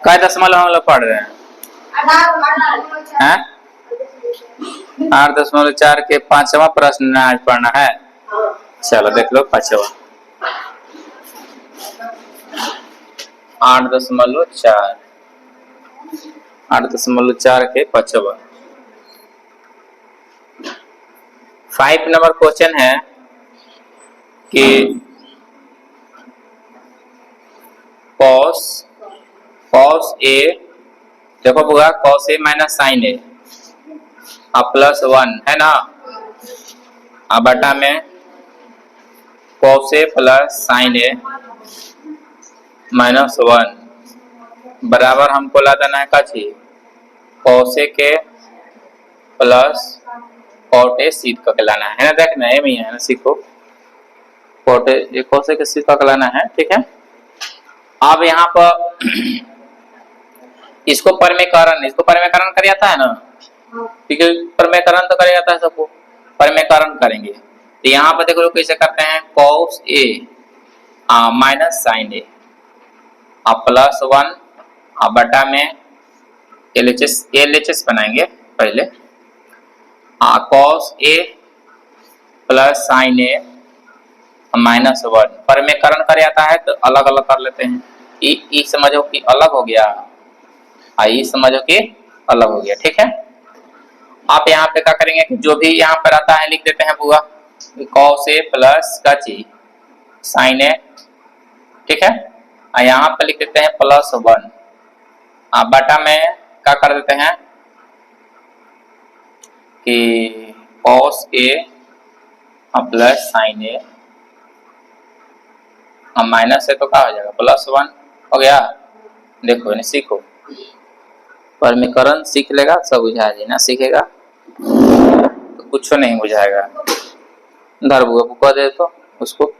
क्या दशमलव हम लोग पढ़ रहे हैं? 8.4 के 5वां प्रश्न आज पढ़ना है। चलो देख लो 5वां। 8.4 8.4 के 5वां 5 नंबर क्वेश्चन है कि cos a, देखो बुआ, cos a minus sine A अब प्लस 1 है ना, अब बटा में cos a plus sine a minus 1 बराबर हमको ला देना है काची cos a के प्लस cot a सीध का लाना है ना। देखना है है ना, सीखो cot a cos a के सीध का लाना है, ठीक है। अब यहाँ पर इसको परमेकरण कर जाता है ना, ठीक है, परमेकरण तो कर जाता है सबको, परमेकरण करेंगे तो यहाँ पर देखो कैसे करते हैं, cos a minus sine a plus 1 बटा में LHS बनाएंगे पहले, cos a plus sine a minus 1 परमेकरण कर जाता है तो अलग अलग कर लेते हैं। ई समझो कि अलग हो गया, ई समझो कि अलग हो गया, ठीक है। आप यहाँ पे क्या करेंगे कि जो भी यहाँ पर आता है लिख देते हैं बुआ, cos a प्लस का ची साइन ए, ठीक है। यहाँ पे लिख देते हैं प्लस 1 बटा में क्या कर देते हैं कि cos a plus sine a minus है तो क्या हो जाएगा प्लस 1 हो गया। देखो इन्हें सीखो, परमीकरण सीख लेगा सब बुझा जी, ना सीखेगा तो कुछ नहीं बुझाएगा। धर बुआ दे तो उसको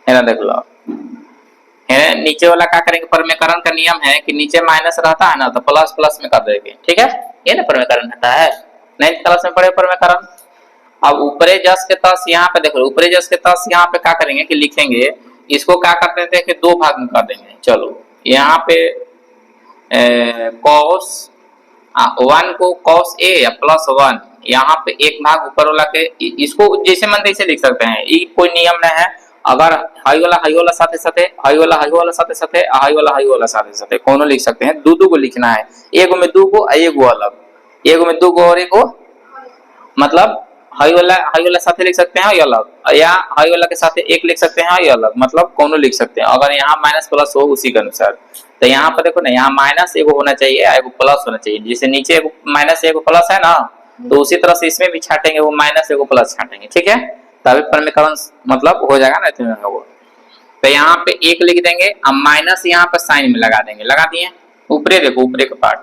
है ना, देख लो है नीचे वाला क्या करेंगे, परमीकरण का नियम है कि नीचे माइनस रहता है ना तो प्लस प्लस में कर देंगे, ठीक है। ये ना परमीकरण रहता है, 9th क्लास में पढ़े परमीकरण। अब ऊपरे जस के तस यहाँ पे देखो, ऊपरे जस के तस यहाँ पे क्या करेंगे कि लिखेंगे, इसको क्या करते थे कि 2 भाग में कर देंगे। चलो यहाँ पे cos 1 को cos a या प्लस 1, यहाँ पे एक भाग ऊपर वाला के, इसको जैसे मन तैसे लिख सकते हैं, ये कोई नियम नहीं है। अगर हाई वाला साथे साथे, हाई वाला साथे साथे, हाई वाला साथे साथे कौन लिख सकते हैं, दो को लिखना है, एगो में 2 को, एगो अलग, एगो में 2 को और एगो, मतलब हाई वाला साथे लिख सकते हैं अलग, या हाई वाला के साथ एक लिख सकते हैं या अलग, मतलब कौन लिख सकते हैं। अगर यहाँ माइनस प्लस हो उसी के अनुसार, तो यहाँ पर देखो ना, यहाँ माइनस एगो होना चाहिए, एगो प्लस होना चाहिए। जैसे नीचे एगो माइनस एगो प्लस है ना, तो उसी तरह से इसमें भी छाटेंगे, वो माइनस एगो प्लस छाटेंगे, ठीक है, तभी परमीकरण मतलब हो जाएगा ना। तो यहाँ पे 1 लिख देंगे, अब माइनस यहाँ पर साइन में लगा देंगे, लगा दिए, ऊपरे देखो ऊपरे का पार्ट,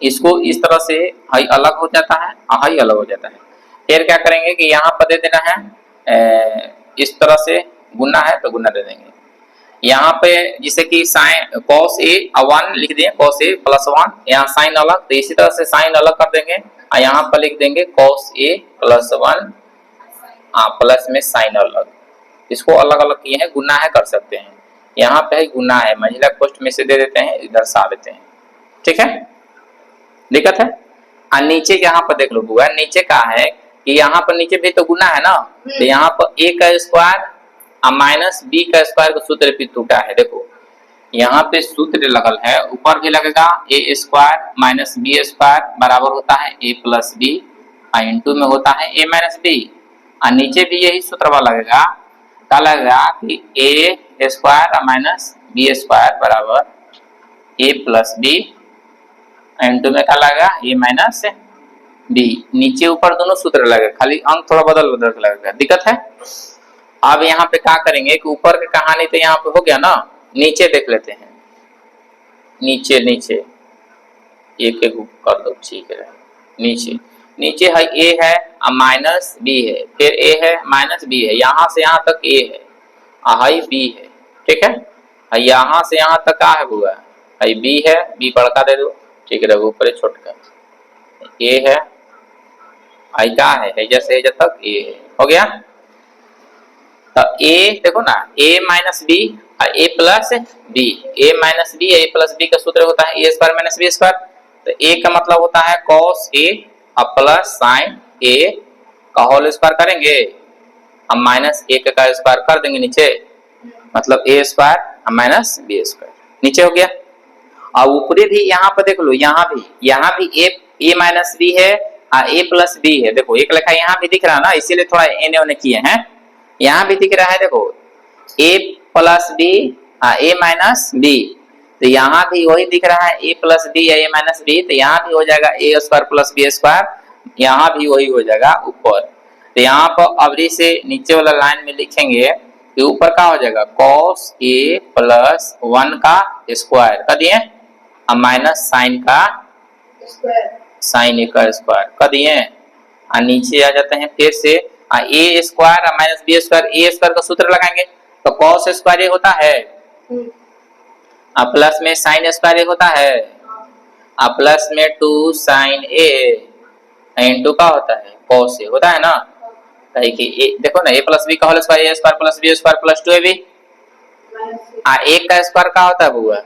इसको इस तरह से हाई अलग हो जाता है, हाई अलग हो जाता है। फिर क्या करेंगे कि यहाँ पर दे देना है, इस तरह से गुना है तो गुना दे देंगे। यहाँ पे जिसे कि साइन cos a 1 लिख दिए, cos a प्लस 1, यहाँ साइन अलग, तो इसी तरह से साइन अलग कर देंगे, और यहाँ पर लिख देंगे cos a प्लस 1 प्लस में साइन अलग। इसको अलग अलग किए हैं, गुना है कर सकते हैं, यहाँ पे गुना है, महिला पोस्ट में से दे देते हैं, इधर सा देते हैं, ठीक है, दिक्कत है। और नीचे यहाँ पर देख लो बुआ, नीचे का है कि यहाँ पर नीचे भी तो गुना है ना, तो यहाँ पर a का स्क्वायर माइनस b का स्क्वायर का सूत्र भी टूटा है। देखो यहाँ पे सूत्र लगल है, ऊपर भी लगेगा a square minus b square बराबर होता है a प्लस b, और इंटू में होता है a माइनस b, और नीचे भी यही सूत्र वाला लगेगा, क्या लगेगा कि a square minus b square बराबर a प्लस b, इंटू में क्या लगेगा a माइनस b। नीचे ऊपर दोनों सूत्र लगे, खाली अंक थोड़ा बदल बदल के लगेगा, दिक्कत है। अब यहाँ पे क्या करेंगे कि ऊपर की कहानी तो यहाँ पे हो गया ना, नीचे देख लेते हैं, नीचे एक एक कर दो, ठीक है। नीचे है a है माइनस b है, फिर a है माइनस b है, यहाँ से यहाँ तक a है, हाई b है, ठीक है, यहाँ से यहाँ तक क्या है हुआ है b है, b बड़का दे दो, ठीक है, ऊपर छोटका a है, आई क्या है जैसे तक a है, हो गया। तो a देखो ना, a minus b b plus b, a minus b, a plus B का सूत्र होता है a square minus b square. तो ए का मतलब होता है कॉस ए अब प्लस साइन ए का होल स्क्वायर करेंगे, हम माइनस ए का स्क्वायर कर देंगे नीचे, मतलब ए स्क्वायर माइनस बी स्क्वायर नीचे हो गया। और ऊपरी भी यहाँ पर देख लो, यहाँ भी ए माइनस बी है और ए प्लस बी है, देखो एक लेखा यहाँ भी दिख रहा है ना, इसीलिए थोड़ा एने ओने किए हैं। यहाँ भी दिख रहा है देखो ए plus b a minus B, तो यहाँ भी वही दिख रहा है ए प्लस बी या ए माइनस बी, तो यहाँ भी हो जाएगा ए स्क्वायर प्लस बी स्क्वायर, यहाँ भी वही हो जाएगा ऊपर। तो यहाँ पर अवरी से नीचे वाला लाइन में लिखेंगे कि ऊपर का हो जाएगा cos a प्लस 1 का स्क्वायर कर दिए और माइनस साइन का साइन ए का स्क्वायर कर दिए, और नीचे आ जाते हैं फिर से ए स्क्वायर और minus b square, A square का सूत्र लगाएंगे तो cos स्क्वायर ए होता है और प्लस में साइन स्क्वायर ए होता है और प्लस में 2 साइन ए इंटू का होता है cos ए होता है ना। कि देखो ना ए प्लस बी का whole square A square plus B square plus 2ab, एक का स्क्वायर का होता है बुआ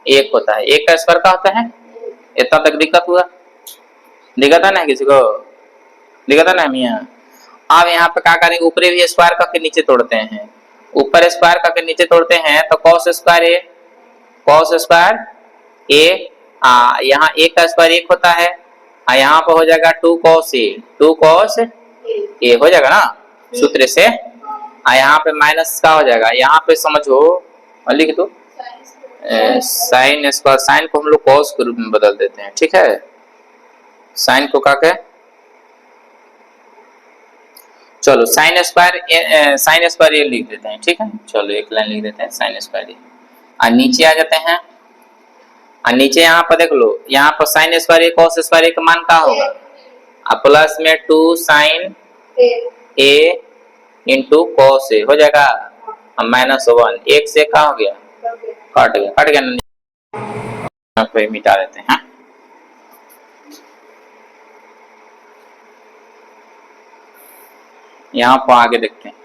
एक होता है, एक का स्क्वायर का होता है। इतना तक दिक्कत हुआ, दिक्कत है ना किसी को, दिक्कत है ना मियां। अब यहाँ पे क्या करेंगे, ऊपरी भी स्क्वायर करके नीचे तोड़ते हैं, ऊपर स्क्वायर करके नीचे तोड़ते हैं तो cos स्क्वायर ए यहाँ एक का स्क्वायर एक होता है और यहाँ पे हो जाएगा 2 cos ए हो जाएगा ना सूत्र से, यहाँ पे माइनस का हो जाएगा, यहाँ पे समझो लिख दो साइन स्क्वायर, साइन को हम लोग cos के रूप में बदल देते हैं, ठीक है। साइन को क्या कहे, चलो साइन स्क्वायर ये लिख देते हैं, ठीक है। चलो एक लाइन लिख देते हैं साइन स्क्वायर ये, और नीचे आ जाते हैं, और नीचे यहाँ पर देख लो, यहाँ पर साइन स्क्वायर ए cos स्क्वायर ए का मान क्या होगा, प्लस में 2 साइन ए इंटू cos ए हो जाएगा माइनस 1, एक से क्या हो गया कट गया यहाँ पे मिटा देते हैं। यहाँ पर आगे देखते हैं,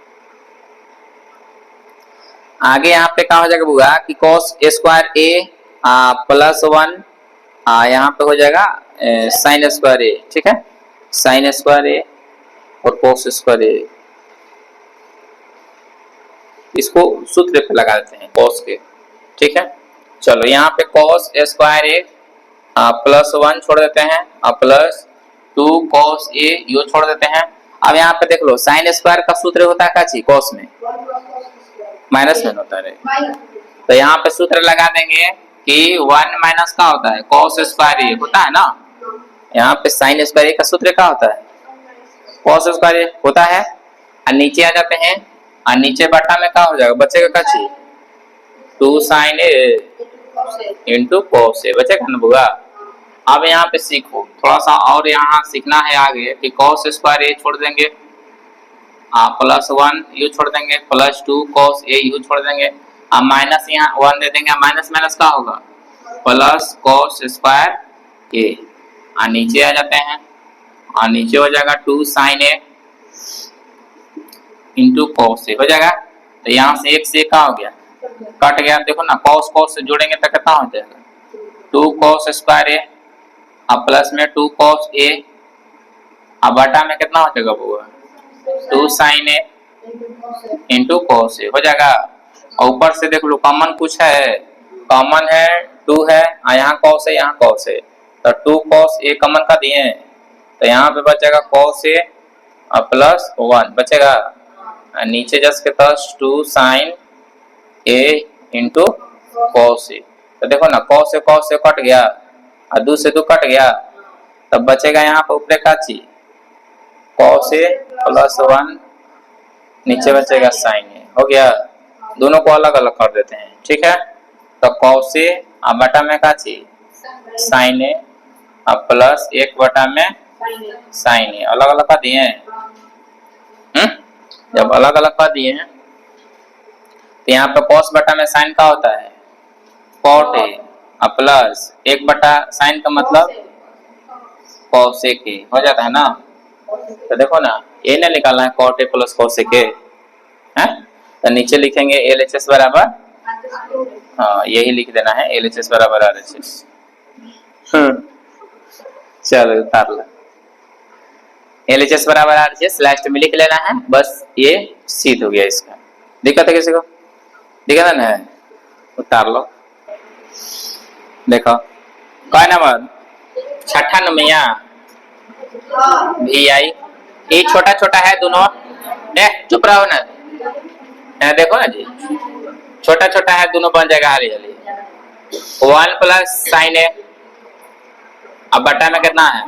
आगे यहाँ पे क्या हो जाएगा बुआ कि cos स्क्वायर ए प्लस 1 यहाँ पे हो जाएगा साइन स्क्वायर ए, ठीक है। साइन स्क्वायर ए और cos स्क्वायर ए, इसको सूत्र पे लगा देते हैं cos के, ठीक है। चलो यहाँ पे cos स्क्वायर ए प्लस 1 छोड़ देते हैं और प्लस 2 cos ए यो छोड़ देते हैं। अब यहाँ पे देख लो साइन स्क्वायर का सूत्र होता है काची cos में माइनस में होता है, तो यहाँ पे सूत्र लगा देंगे कि 1 माइनस का होता है cos स्क्वायर ए होता है ना, यहाँ पे साइन स्क्वायर ए का सूत्र क्या होता है cos स्क्वायर ए होता है, और नीचे आ जाते हैं और नीचे बटा में क्या हो जाएगा बचेगा काची 2 साइन ए इंटू cos ए बचेगा ना बुआ। अब यहाँ पे सीखो थोड़ा सा और, यहाँ सीखना है आगे कि cos स्क्वायर ए छोड़ देंगे प्लस 1 यू छोड़ देंगे प्लस 2 cos ए यू छोड़ देंगे, अब माइनस यहाँ 1 दे देंगे, माइनस माइनस का होगा प्लस cos स्क्वायर ए, और नीचे आ जाते हैं और नीचे हो जाएगा 2 साइन ए इंटू cos ए हो जाएगा। तो यहाँ से एक से का हो गया कट गया, देखो ना cos से जोड़ेंगे तो कितना हो जाएगा 2 cos स्क्वायर ए अब प्लस में 2 cos ए, अब बटा में कितना हो जाएगा बुआ 2 साइन ए इंटू cos ए हो जाएगा। और ऊपर से देख लो कॉमन कुछ है, कॉमन है 2 है और यहाँ cos है यहाँ cos है, तो 2 cos ए कॉमन का दिए हैं तो यहाँ पे बचेगा cos ए और प्लस 1 बचेगा, और नीचे जस्ट के पास 2 साइन ए इंटू cos ए, तो देखो ना cos से कट गया और 2 से 2 कट गया, तब बचेगा यहाँ पर ऊपर का चीज cos ए प्लस 1 नीचे बचेगा साइन ए हो गया। दोनों को अलग अलग कर देते हैं, ठीक है। तो cos ए और बटा में का चीज साइन ए और प्लस 1 बटा में साइन ए अलग अलग का दिए हैं, जब अलग अलग का दिए हैं तो यहाँ पे cos बटा में साइन का होता है cot ए और प्लस 1 बटा साइन का मतलब cos ए के हो जाता है ना। तो देखो ना ये ना निकालना है cot ए प्लस cos ए के, हैं तो नीचे लिखेंगे LHS बराबर हाँ यही लिख देना है, LHS बराबर RHS। चलो उतार लो, LHS बराबर RHS लास्ट में लिख लेना है, बस ये सिद्ध हो गया। इसका दिक्कत है किसी को? दिक्कत है ना? उतार लो। देखो कौन नंबर? छठा नंबर VI, ये छोटा छोटा है दोनों। चुप रहो ना, देखो ना जी, छोटा छोटा है दोनों, बन जाएगा हाली हाली 1 प्लस साइन ए, अब बटा में कितना है?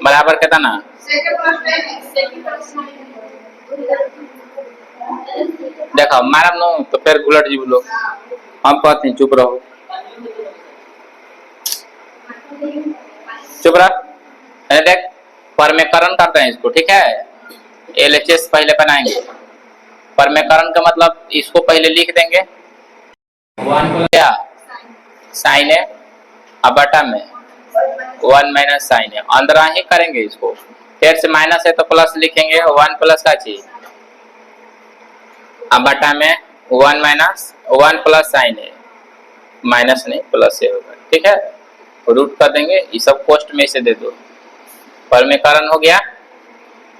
बराबर कितना? देखो मारम नो तो फिर गुलट जी बोलो, हम पता नहीं, चुप रहो, चुप रह। देख परमेकरण करते हैं इसको, ठीक है? LHS पहले बनाएंगे, परमेकरण का मतलब इसको पहले लिख देंगे 1 क्या साइन है, अब बटा में 1 माइनस साइन है, अंदर ही करेंगे इसको, फिर से माइनस है तो प्लस लिखेंगे, 1 प्लस का चीज, अब बटा में 1 माइनस 1 प्लस साइन है, माइनस नहीं प्लस से होगा, ठीक है? रूट कर देंगे, ये सब पोस्ट में से दे दो, परमेकरण हो गया,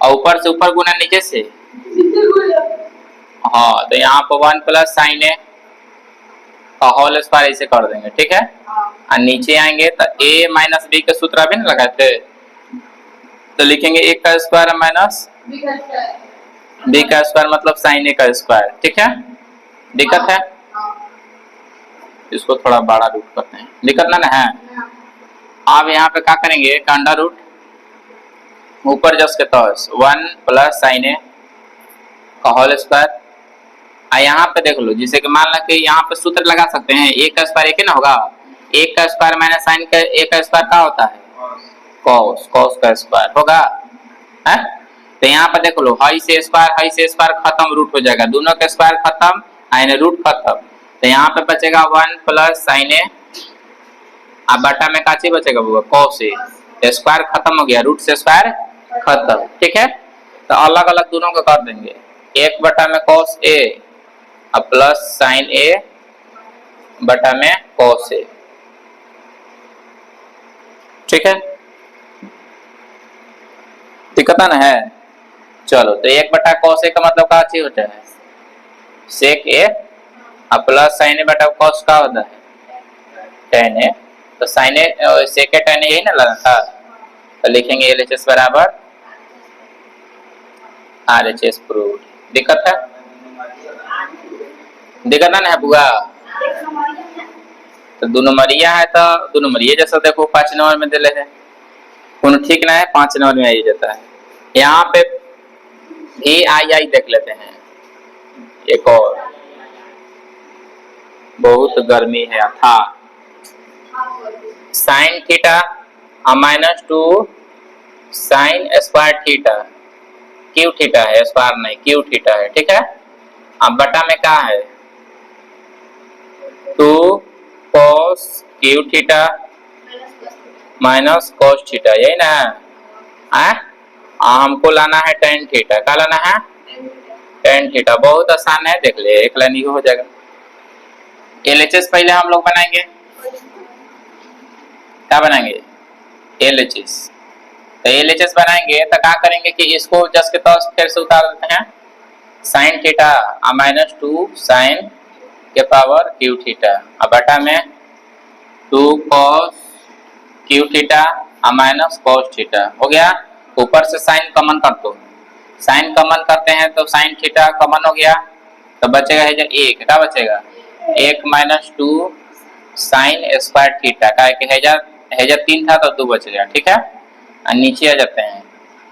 और ऊपर से ऊपर गुना नीचे से, हाँ तो यहाँ पर 1 प्लस साइन है का होल स्क्वायर ऐसे कर देंगे, ठीक है? और नीचे आएंगे तो a माइनस बी का सूत्र अभी ना लगाते, तो लिखेंगे a का स्क्वायर माइनस b का स्क्वायर मतलब साइन a का स्क्वायर, ठीक है? दिक्कत है? इसको थोड़ा बड़ा रूट करते हैं, दिक्कत ना है। अब यहाँ पे क्या करेंगे, अंडर रूट ऊपर जस्ट के तौर 1 प्लस साइन ए का होल स्क्वायर, यहाँ पे देख लो, जिसे कि मान लो कि यहाँ पे सूत्र लगा सकते हैं, a का स्क्वायर एक ही ना होगा, a का स्क्वायर माइनस साइन का a का स्क्वायर क्या होता है? कॉस, कॉस का स्क्वायर होगा है? तो यहाँ पे देख लो, हाई से स्क्वायर खत्म, रूट हो जाएगा, दोनों का स्क्वायर खत्म, यानी रूट खत्म, तो यहाँ पे बचेगा 1 प्लस साइन ए, अब बटा में काची बचेगा वो कॉस ए, स्क्वायर खत्म हो गया, रूट से स्क्वायर खत्म, ठीक है? तो अलग अलग दोनों को कर देंगे, 1 बटा में कॉस ए अब प्लस साइन ए बटा में कॉस ए, ठीक है? दिक्कत ना है? चलो तो 1 बटा कॉस ए का मतलब क्या चीज होता है? सेक ए, अब प्लस साइन ए बटा कॉस का होता है टेन ए, तो साइन ए सेक ए टेन ए यही ना लगा था, तो लिखेंगे LHS बराबर RHS प्रूव्ड। दिक्कत है? दिक्कत ना है बुआ? तो दो नंबरिया है, तो दो नंबरिया जैसा देखो 5 नंबर में दिले है, कौन ठीक ना है, 5 नंबर में आई जाता है। यहाँ पे VII देख लेते हैं, एक और, बहुत गर्मी है था, sine theta minus 2 sine square theta, Q theta है, स्क्वायर नहीं क्यू थीटा है, ठीक है? अब बटा में क्या है? 2 cos Q theta minus cos theta, यही ना है? हमको लाना है tan थीटा, क्या लाना है? tan थीटा, बहुत आसान है, देख ले, एक लाइन ही हो जाएगा। LHS पहले हम लोग बनाएंगे, क्या बनाएंगे? LHS, तो LHS बनाएंगे तो क्या करेंगे कि इसको जस्ट के तौर फिर से उतार देते हैं, साइन थीटा माइनस 2 साइन के पावर क्यू थीटा, अब बटा में 2 cos Q theta minus cos theta हो गया, ऊपर से साइन कॉमन कर दो, साइन कॉमन करते हैं तो साइन थीटा कॉमन हो गया, तो बचेगा है जो 1, क्या बचेगा? 1 माइनस 2 साइन स्क्वायर थीटा, का हैजा 3 था तो 2 बच गया, ठीक है? और नीचे आ जाते हैं,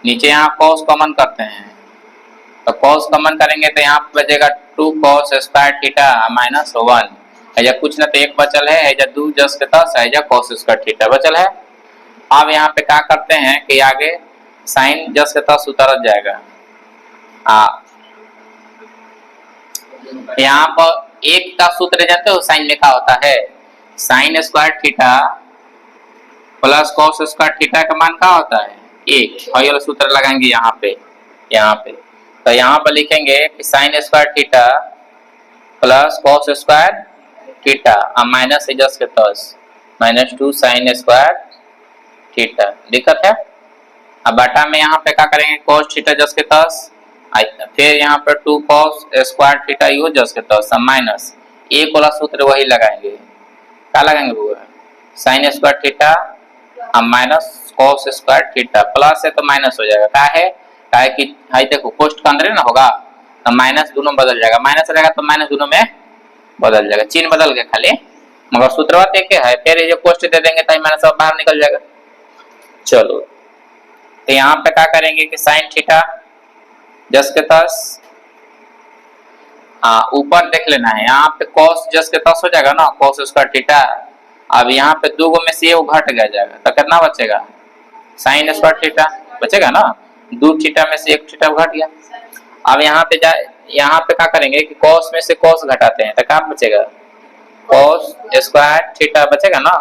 नीचे यहाँ cos कॉमन करते हैं, तो cos कॉमन करेंगे तो यहाँ पे बचेगा 2 cos स्क्वायर थीटा माइनस 1, हैजा कुछ ना तो 1 बचल है, हैजा 2 जस के तस हैजा cos स्क्वायर थीटा बचल है। अब यहाँ पे क्या करते हैं कि आगे साइन जस के तस उतर जाएगा, यहाँ पर 1 का सूत्र जानते हो साइन में क्या होता है? Sine square theta plus cos square theta का मान क्या होता है? 1, और ये सूत्र लगाएंगे यहाँ पे, तो यहाँ पर लिखेंगे कि sine square theta plus cos square theta अब माइनस है जस्ट के तस -2 साइन स्क्वायर थीटा दिक्कत है। अब बटा में यहाँ पे क्या करेंगे कॉस थीटा जस्ट के तस फिर यहाँ पर 2 cos square theta you just के तस माइनस एक वाला सूत्र वही लगाएंगे क्या लगाएंगे वो साइन स्क्वायर थीटा अब minus cos square theta plus है तो माइनस हो जाएगा क्या है कि हाई देखो पोस्ट का अंदर ना होगा तो माइनस दोनों बदल जाएगा माइनस रहेगा तो माइनस दोनों में बदल जाएगा चिन्ह बदल गया खाली मगर सूत्र देखे है फिर ये जो पोस्ट दे देंगे तो माइनस बाहर निकल जाएगा। चलो तो यहाँ पे क्या करेंगे कि साइन थीटा जस के तस ऊपर देख लेना है यहाँ पे cos जस के तस हो जाएगा ना cos स्क्वायर थीटा अब यहाँ पे दो गो में से वो घट गया जाएगा तो कितना बचेगा साइन स्क्वायर थीटा बचेगा ना 2 थीटा में से 1 थीटा घट गया। अब यहाँ पे यहाँ पे क्या करेंगे कि cos में से cos घटाते हैं तो क्या बचेगा cos स्क्वायर थीटा बचेगा ना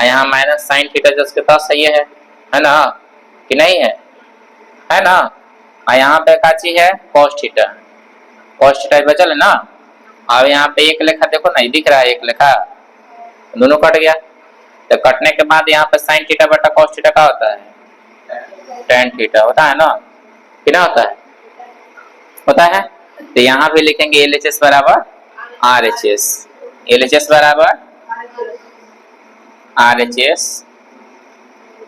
यहाँ माइनस साइन थीटा जस के तस सही है ना कि नहीं है ना यहाँ पे क्या चीज है cos थीटा बचल है ना। अब यहाँ पे एक लेखा देखो ना दिख रहा है एक लेखा दोनों कट गया तो कटने के बाद यहाँ पे साइन थीटा बटा cos थीटा का होता है tan थीटा होता है ना कितना होता है तो यहाँ पे लिखेंगे LHS बराबर RHS बराबर RHS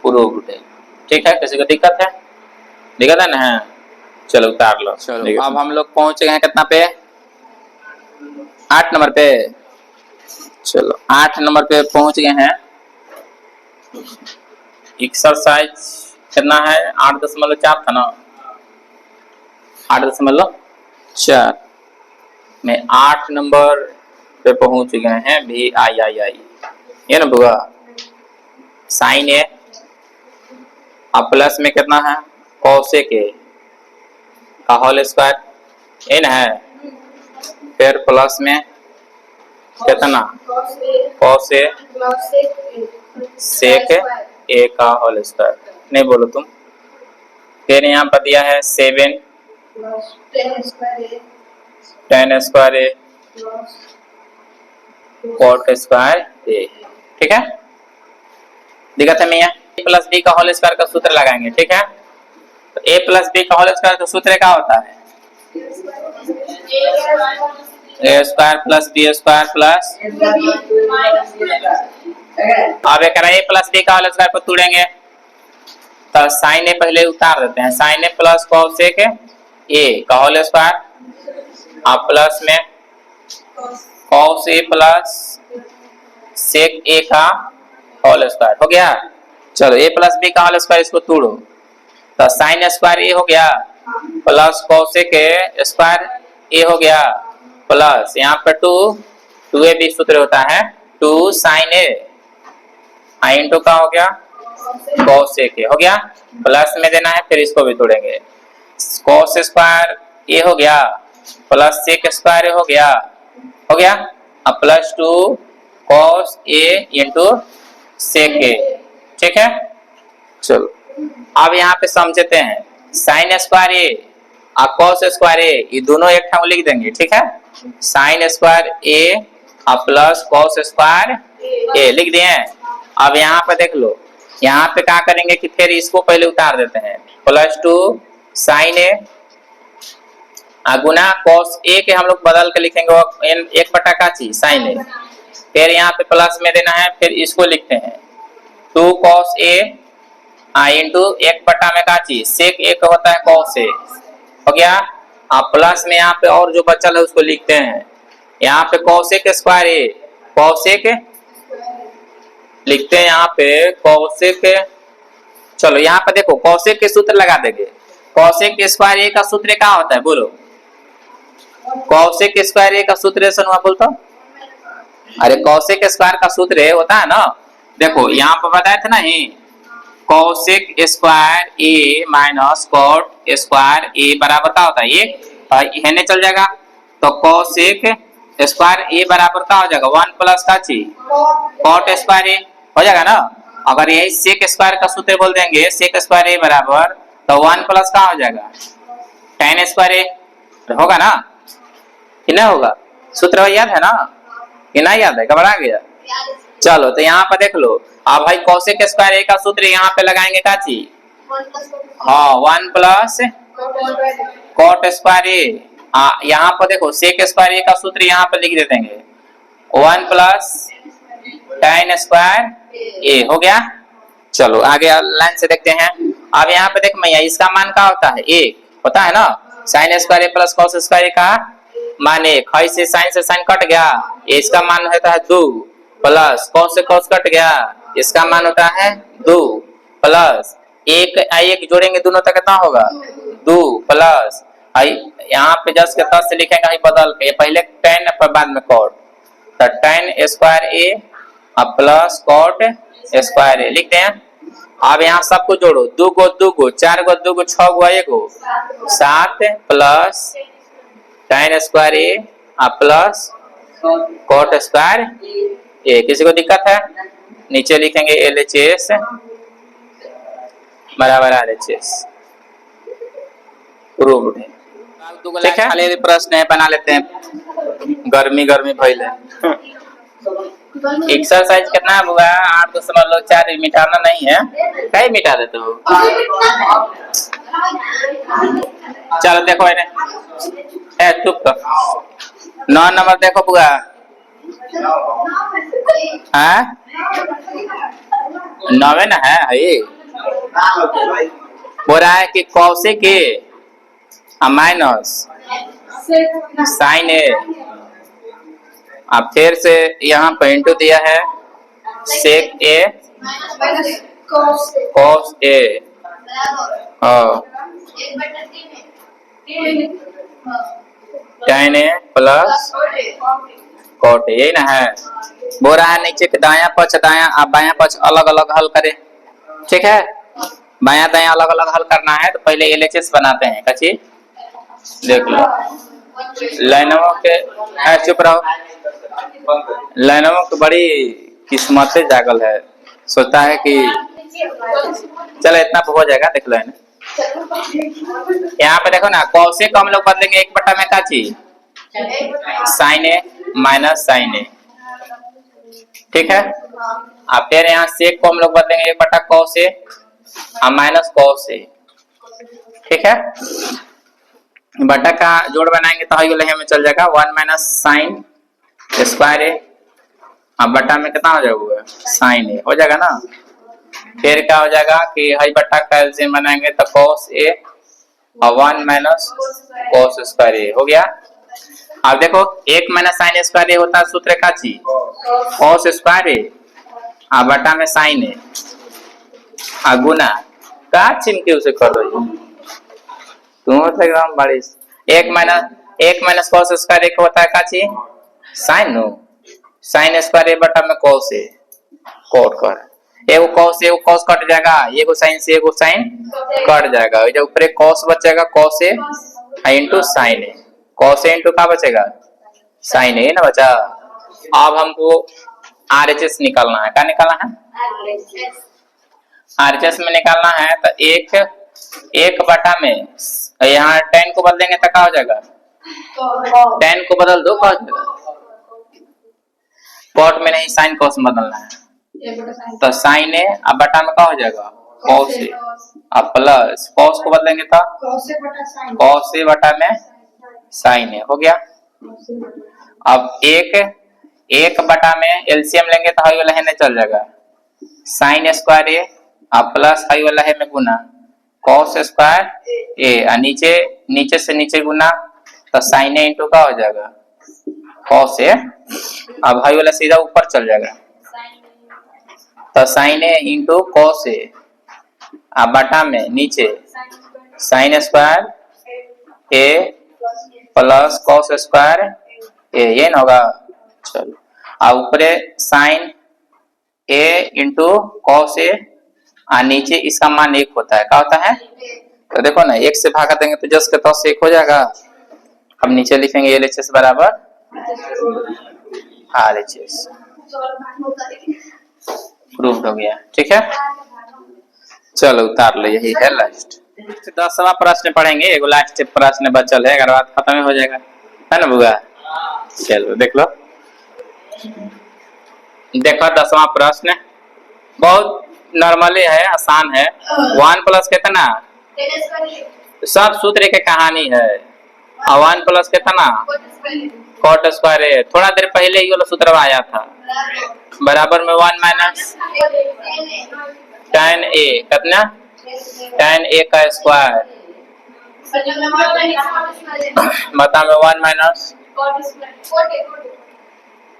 प्रूव्ड है ठीक है। किसी को दिक्कत है ना चलो उतार लो। चलो अब हम लोग पहुंच गए हैं कितना पे 8 नंबर पे। चलो 8 नंबर पे पहुंच गए हैं। एक्सरसाइज कितना है 8.4 था ना 8.4 में 8 नंबर पे पहुंच गए हैं VII ये ना बुआ साइन है अब प्लस में कितना है cosec a का होल स्क्वायर ये ना है फिर प्लस में कितना cos a sec a का होल स्क्वायर नहीं बोलो तुम। फिर यहाँ पर दिया है 7 tan square a cot square a ठीक है। दिक्कत है मियाँ a प्लस बी का होल स्क्वायर का सूत्र लगाएंगे ठीक है। तो a प्लस बी का होल स्क्वायर का सूत्र क्या होता है a square plus B square plus अब एक a प्लस बी का होल स्क्वायर को तोड़ेंगे तो साइन ए पहले उतार देते हैं sine a plus cosec a का होल स्क्वायर अब प्लस में cos a plus sec a का होल स्क्वायर हो गया। चलो a प्लस बी का होल स्क्वायर इसको तोड़ो तो साइन स्क्वायर ए हो गया प्लस cosec a स्क्वायर ए हो गया प्लस यहाँ पर 2ab सूत्र होता है 2 sin a इंटू का हो गया cosec a हो गया प्लस में देना है फिर इसको भी तोड़ेंगे cos स्क्वायर ए हो गया प्लस sec स्क्वायर हो गया अब plus 2 cos a into sec a ठीक है। चलो अब यहाँ पे समझते हैं साइन स्क्वायर ए और cos स्क्वायर ए ये दोनों एक ठाम लिख देंगे ठीक है। साइन स्क्वायर ए और प्लस cos स्क्वायर ए लिख दिए। अब यहाँ पे देख लो यहाँ पे क्या करेंगे कि फिर इसको पहले उतार देते हैं प्लस 2 साइन ए गुना cos ए के हम लोग बदल के लिखेंगे 1 का चीज साइन ए फिर यहाँ पे प्लस में देना है फिर इसको लिखते हैं 2 cos a इंटू 1 में का चीज sec a का होता है cos a हो गया। अब प्लस में यहाँ पे और जो बचल है उसको लिखते हैं यहाँ पे cosec स्क्वायर a cosec लिखते हैं यहाँ पे cosec। चलो यहाँ पे देखो cosec के सूत्र लगा देंगे cosec स्क्वायर a का सूत्र क्या होता है बोलो cosec स्क्वायर a का सूत्र सुनवा बोलता अरे cosec स्क्वायर का सूत्र होता है ना देखो यहाँ पर बताया था ना ही cosec square a minus cot square a बराबर क्या होता है ये हेने चल जाएगा तो cosec स्क्वायर a बराबर क्या हो जाएगा 1 प्लस का चीज cot स्क्वायर a हो जाएगा ना। अगर यही sec स्क्वायर का सूत्र बोल देंगे sec स्क्वायर a बराबर तो 1 प्लस का हो जाएगा tan स्क्वायर ए होगा ना कि नहीं होगा? सूत्र याद है ना कि नहीं याद है? घबरा गया? चलो तो यहाँ पर देख लो। अब भाई कोसेक स्क्वायर ए का सूत्र यहाँ पे लगाएंगे का चीज? हाँ 1 प्लस कॉट स्क्वायर ए। यहाँ पर देखो सेक स्क्वायर ए का सूत्र यहाँ पे लिख देते हैं 1 प्लस tan स्क्वायर ए। हो गया। चलो आगे लाइन से देखते हैं। अब यहाँ पे देख मैया इसका मान क्या होता है? एक होता है ना। साइन स्क्वायर ए प्लस कॉस स्क्वायर ए का मान एक। हई से साइन कट गया, इसका मान होता है 2 प्लस कॉस से कॉस कट गया, इसका मान होता है 2 प्लस एक जोड़ेंगे दोनों तक कितना होगा? 2 प्लस यहाँ पे जस्ट के तस से लिखेंगे बदल के, पहले tan पर बाद में cot, तो tan स्क्वायर ए प्लस cot स्क्वायर ए लिखते हैं। अब यहाँ सबको जोड़ो, 2 गो 2 गो 4 गो 2 गो 6 गो 1 गो 7 प्लस tan स्क्वायर ए प्लस cot स्क्वायर ए। किसी को दिक्कत है? नीचे लिखेंगे LHS बराबर RHS प्रूव्ड है। ठीक है, खाली प्रश्न है बना लेते हैं। गर्मी भइल है। एक्सरसाइज कितना हुआ? 8.4 मिटाना नहीं है, कहीं मिटा देते हो। चलो देखो इन्हें चुप कर। 9 नंबर देखो बुआ। हाँ 9 ना है। बोल रहा है कि cosec A minus sine A, अब फिर से यहाँ पे इंटू दिया है sec A cos A tan A plus cot A, यही ना है। बोल रहा है नीचे के दाया पक्ष दाया आप बाया पक्ष अलग अलग हल करें। ठीक है, बाया दाया अलग अलग हल करना है तो पहले LHS बनाते हैं। कची देख लो लाइनों के चुप रहो। लाइनों की बड़ी किस्मत से जागल है, सोचता है कि चलो इतना हो जाएगा। देख लो यहाँ पे देखो ना, कौशिक हम लोग बदलेंगे 1 में का चीज साइन ए माइनस साइन ए। ठीक है, अब फिर यहाँ सेक को हम लोग बदलेंगे 1 cos A minus cos A. ठीक है, बटा का जोड़ बनाएंगे तो हाई वाले में चल जाएगा 1 माइनस साइन स्क्वायर ए। अब बटा में कितना हो जाएगा? साइन ए हो जाएगा ना। फिर क्या हो जाएगा कि हाई बटा का एलसीएम बनाएंगे तो कॉस ए और 1 माइनस कॉस स्क्वायर ए हो गया। अब देखो 1 माइनस साइन स्क्वायर ए होता है सूत्र का चीज कॉस स्क्वायर ए अब बटा में साइन ए गुना का चिमके उसे कर दो तुम एकदम बड़ी। 1 माइनस कॉस स्क्वायर ए होता है का चीज साइन नो साइन स्क्वायर ए बटा में कॉस ए कोट कर एगो कॉस कट जाएगा, एगो साइन से एगो साइन कट जाएगा, जब ऊपर एक कॉस बचेगा cos A into sine A, cos A into क्या बचेगा साइन ए ना बचा। अब हमको RHS निकालना है। क्या निकालना है? RHS में निकालना है तो एक बटा में यहाँ tan को बदल देंगे तो क्या हो जाएगा? tan को बदल दो क्या हो जाएगा? कॉट में नहीं साइन कॉस बदलना है तो साइन ए अब बटा में क्या हो जाएगा कॉस ए अब प्लस कॉस को बदलेंगे तो कॉस ए बटा में साइन ए हो गया। अब एक बटा में एलसीएम लेंगे तो हाई वाला है में चल जाएगा साइन स्क्वायर ए अब प्लस हाई वाला है में गुना कॉस स्क्वायर ए और नीचे से नीचे गुना तो साइन ए इंटू का हो जाएगा कॉस ए। अब हाई वाला सीधा ऊपर चल जाएगा तो sine A into cos A अब बटा में नीचे साइन स्क्वायर ए प्लस कॉस स्क्वायर ए, ये ना होगा। चलो अब ऊपरे sign A into cos A और नीचे इसका मान 1 होता है। क्या होता है? तो देखो ना 1 से भागा देंगे तो जस्ट के तौर से 1 हो जाएगा। अब नीचे लिखेंगे LHS बराबर RHS प्रूव्ड हो गया। ठीक है, चलो उतार लो, यही है लास्ट। 10वां प्रश्न पढ़ेंगे, एगो लास्ट प्रश्न बचल है, अगर बात खत्म हो जाएगा, है ना बुआ। चलो देख लो, देखो 10वां प्रश्न बहुत नॉर्मली है, आसान है। 1 प्लस कितना, सब सूत्र के कहानी है। 1 प्लस कितना, कॉट स्क्वायर है। थोड़ा देर पहले ही वाला सूत्र आया था, बराबर में 1 माइनस tan a, कितना tan a का स्क्वायर, बता में 1 माइनस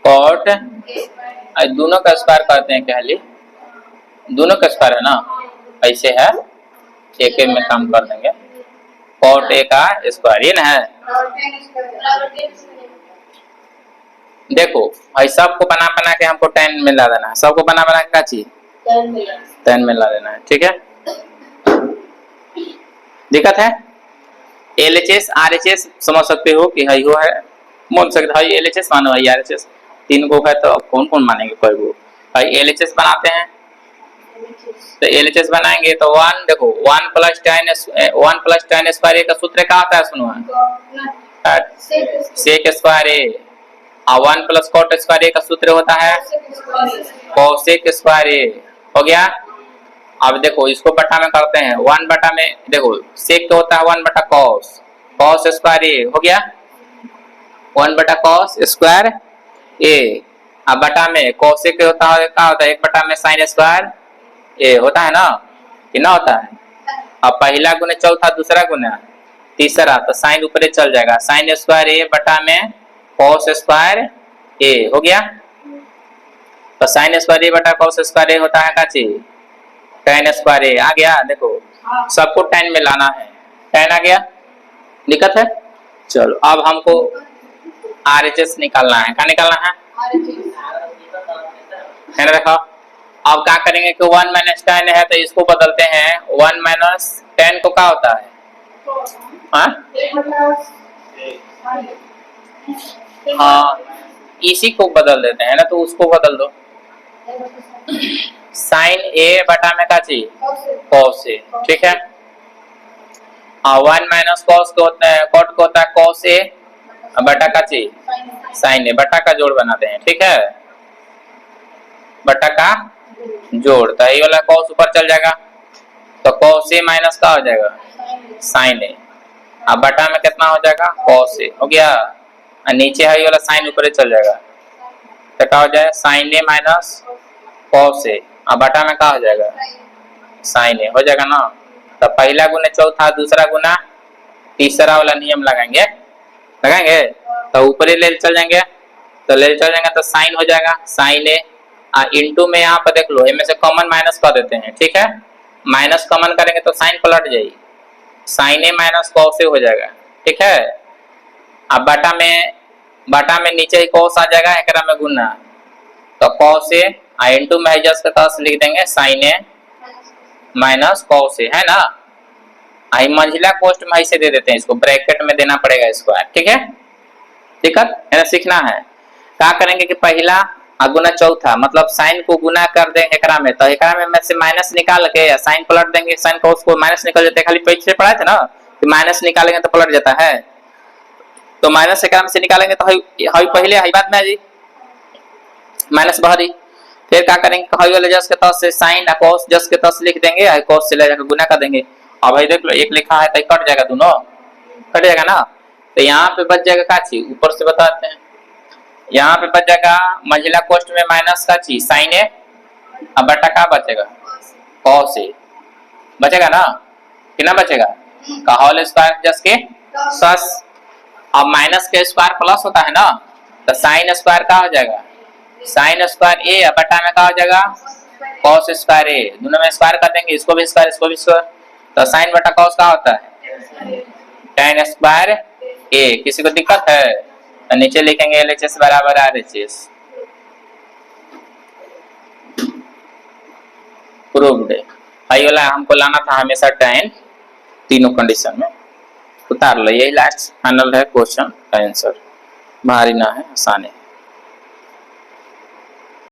कॉट, दोनों का स्क्वायर करते हैं क्या, दोनों का स्क्वायर है ना, ऐसे है, एक में काम कर देंगे, कॉट a का स्क्वायर, ये ना है। देखो भाई सबको बना बना के हमको 10 में ला देना है, सबको बना बना के क्या चाहिए, 10 में ला देना है, ठीक है। दिक्कत है, LHS RHS समझ सकते हो कि हाई हो है, मान सकते हैं LHS मानो है, RHS तीन को है, तो कौन कौन मानेंगे, कोई को भाई LHS बनाते हैं, तो LHS बनाएंगे तो 1, देखो 1 प्लस tan स्क्वायर का सूत्र क्या होता है, सुनो सेक स्क्वायर ए, और 1 प्लस कॉट स्क्वायर का सूत्र होता है कोसेक स्क्वायर ए, हो गया। अब देखो इसको बटा में करते हैं, 1 बटा में देखो सेक तो होता है 1 बटा कॉस स्क्वायर ए, हो गया 1 बटा कॉस स्क्वायर ए, अब बटा में कोसेक होता है, क्या होता है 1 बटा में साइन स्क्वायर ए, होता है ना, कि ना होता है। अब पहला गुना चौथा, दूसरा गुना तीसरा, तो साइन ऊपर चल जाएगा, साइन स्क्वायर ए बटा में कॉस स्क्वायर ए, हो गया। तो साइन स्क्वायर ए बटा कॉस स्क्वायर ए होता है क्या चीज, tan स्क्वायर ए, आ गया। देखो सबको tan में लाना है, tan आ गया, दिक्कत है। चलो अब हमको RHS निकालना है, क्या निकालना है ना, देखो अब क्या करेंगे कि 1 माइनस tan है तो इसको बदलते हैं, 1 माइनस tan को क्या होता है, हाँ इसी को बदल देते हैं ना, तो उसको बदल दो, साइन ए बटा में का चाहिए कॉस ए, ठीक है। 1 माइनस कॉस को होता है, कॉट को होता है कॉस ए बटा का चाहिए साइन ए, बटा का जोड़ बनाते हैं, ठीक है, बटा का जोड़, तो ये वाला कॉस ऊपर चल जाएगा, तो कॉस ए माइनस का हो जाएगा साइन ए, अब बटा में कितना हो जाएगा कॉस ए, हो गया, और नीचे है ये वाला साइन ऊपर चल जाएगा, तो क्या हो जाएगा sign a minus cos A, अब बटा में क्या हो जाएगा साइन ए, हो जाएगा ना। तो पहला गुना चौथा, दूसरा गुना तीसरा वाला नियम लगाएंगे, तो ऊपर ले चल जाएंगे, तो ले चल जाएंगे तो साइन हो जाएगा साइन ए, इनटू में यहाँ पर देख लो इनमें से कॉमन माइनस कर देते हैं, ठीक है, माइनस कॉमन करेंगे तो साइन पलट जाएगी, sign a minus cos A हो जाएगा, ठीक है। अब बटा में नीचे ही कॉस आ जाएगा, एकरा में गुना, तो कॉस ए, इनटू में जस्ट का तरह लिख देंगे sign a minus cos A, है ना। आई मंझिला कोष्ठ में ऐसे दे देते हैं, इसको ब्रैकेट में देना पड़ेगा स्क्वायर, ठीक है, दिक्कत है ना, सीखना है। क्या करेंगे कि पहला गुना चौथा, मतलब साइन को गुना कर देंगे एकरा में, तो एकरा में से माइनस निकाल के साइन पलट देंगे, साइन कॉस को माइनस निकल जाता है, खाली पीछे पढ़ाए थे ना कि माइनस निकालेंगे तो पलट जाता है, तो माइनस एकरा में से निकालेंगे तो हई पहले हई बात में जी माइनस बहरी, फिर क्या करेंगे हई वाले जस के तस से साइन कॉस जस के तस लिख देंगे, कॉस से ले जाकर गुना कर देंगे। अब भाई देख लो एक लिखा है तो कट जाएगा, दोनों कट जाएगा ना, तो यहाँ पे बच जाएगा का चीज, ऊपर से बताते हैं, यहाँ पे बच जाएगा मंझिला कोष्ठ में माइनस का चीज साइन ए, अब बटा का बचेगा कॉस ए, बचेगा ना, कितना बचेगा का होल स्क्वायर जस के सस, अब माइनस के स्क्वायर प्लस होता है ना, तो साइन स्क्वायर का हो जाएगा साइन स्क्वायर ए, बटा में का हो जाएगा कॉस स्क्वायर ए, दोनों में स्क्वायर कर देंगे, इसको भी स्क्वायर इसको भी स्क्वायर, तो साइन बटा कॉस का होता है tan स्क्वायर ए। किसी को दिक्कत है तो नीचे लिखेंगे LHS बराबर RHS, प्रूव्ड। भाई वाला हमको लाना था हमेशा tan, तीनों कंडीशन में उतार लो, यही लास्ट फाइनल है क्वेश्चन का आंसर, भारी ना है, आसान है।